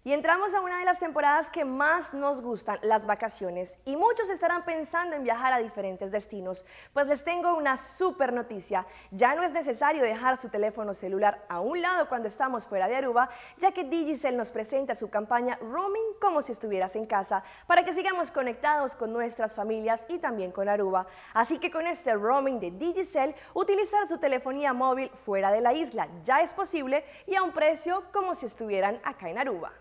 Y entramos a una de las temporadas que más nos gustan, las vacaciones. Y muchos estarán pensando en viajar a diferentes destinos. Pues les tengo una súper noticia. Ya no es necesario dejar su teléfono celular a un lado cuando estamos fuera de Aruba, ya que Digicel nos presenta su campaña Roaming como si estuvieras en casa, para que sigamos conectados con nuestras familias y también con Aruba. Así que con este Roaming de Digicel, utilizar su telefonía móvil fuera de la isla ya es posible y a un precio como si estuvieran acá en Aruba.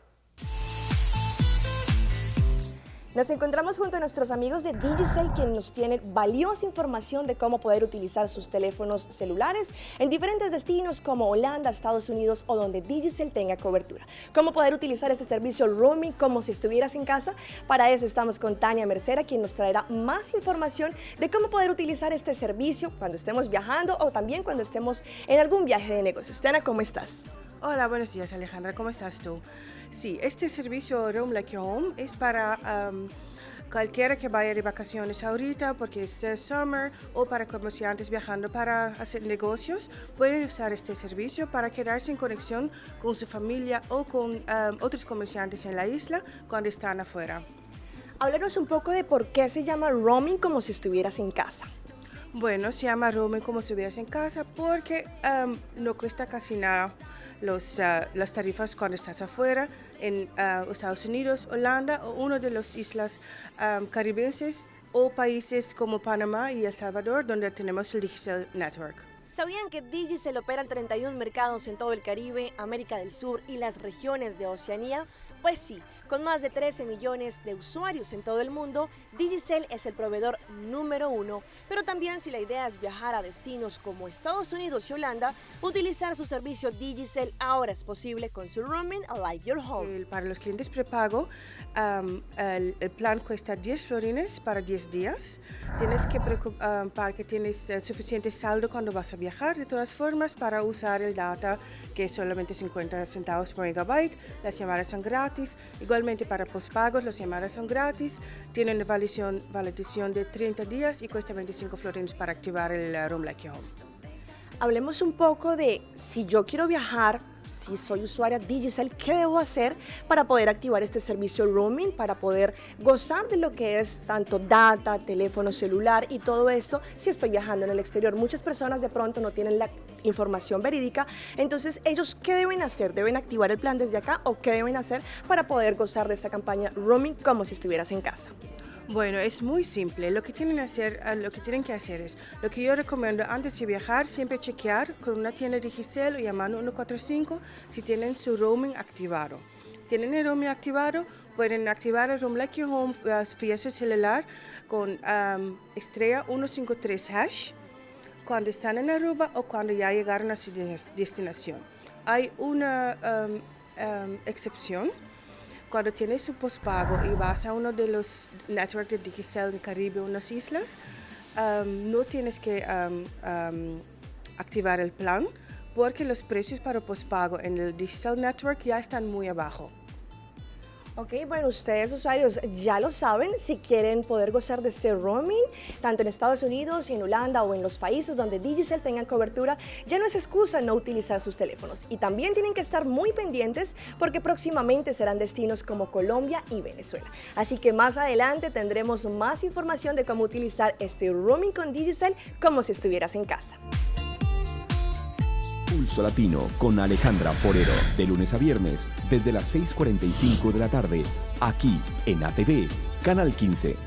Nos encontramos junto a nuestros amigos de Digicel, quienes nos tienen valiosa información de cómo poder utilizar sus teléfonos celulares en diferentes destinos como Holanda, Estados Unidos o donde Digicel tenga cobertura. Cómo poder utilizar este servicio roaming como si estuvieras en casa. Para eso estamos con Tania Mercera, quien nos traerá más información de cómo poder utilizar este servicio cuando estemos viajando o también cuando estemos en algún viaje de negocios. Tania, ¿cómo estás? Hola, buenos días Alejandra, ¿cómo estás tú? Sí, este servicio Roam Like Your Home es para cualquiera que vaya de vacaciones ahorita porque es summer o para comerciantes viajando para hacer negocios. Pueden usar este servicio para quedarse en conexión con su familia o con otros comerciantes en la isla cuando están afuera. Háblanos un poco de por qué se llama roaming como si estuvieras en casa. Bueno, se llama roaming como si estuvieras en casa porque no cuesta casi nada las tarifas cuando estás afuera en Estados Unidos, Holanda o una de las islas caribeñas o países como Panamá y El Salvador donde tenemos el Digicel Network. ¿Sabían que Digicel opera en 31 mercados en todo el Caribe, América del Sur y las regiones de Oceanía? Pues sí, con más de 13 millones de usuarios en todo el mundo, Digicel es el proveedor número 1. Pero también si la idea es viajar a destinos como Estados Unidos y Holanda, utilizar su servicio Digicel ahora es posible con su Roaming Like Your Home. Para los clientes prepago, el plan cuesta 10 florines para 10 días. Tienes que preocupar que tienes suficiente saldo cuando vas a viajar, de todas formas, para usar el data, que es solamente 50 centavos por megabyte. Las llamadas son gratis. Igualmente para postpagos, las llamadas son gratis. Tienen una validación de 30 días y cuesta 25 florines para activar el Roam Like Your Home. Hablemos un poco de si yo quiero viajar, si soy usuaria Digicel, ¿qué debo hacer para poder activar este servicio roaming, para poder gozar de lo que es tanto data, teléfono celular y todo esto si estoy viajando en el exterior? Muchas personas de pronto no tienen la información verídica, entonces ellos ¿qué deben hacer? ¿Deben activar el plan desde acá o qué deben hacer para poder gozar de esta campaña roaming como si estuvieras en casa? Bueno, es muy simple. Lo que tienen que hacer es, lo que yo recomiendo antes de viajar, siempre chequear con una tienda Digicel o llamando 145 si tienen su roaming activado. Tienen el roaming activado, pueden activar el Roam Like Your Home vía su celular con estrella 153 hash cuando están en Aruba o cuando ya llegaron a su destinación. Hay una excepción. Cuando tienes su postpago y vas a uno de los networks de Digicel en Caribe o unas islas, no tienes que activar el plan porque los precios para postpago en el Digicel Network ya están muy abajo. Ok, bueno, ustedes usuarios ya lo saben, si quieren poder gozar de este roaming, tanto en Estados Unidos, en Holanda o en los países donde Digicel tengan cobertura, ya no es excusa no utilizar sus teléfonos. Y también tienen que estar muy pendientes porque próximamente serán destinos como Colombia y Venezuela. Así que más adelante tendremos más información de cómo utilizar este roaming con Digicel como si estuvieras en casa. Pulso Latino con Alejandra Forero, de lunes a viernes, desde las 6:45 de la tarde, aquí en ATV, Canal 15.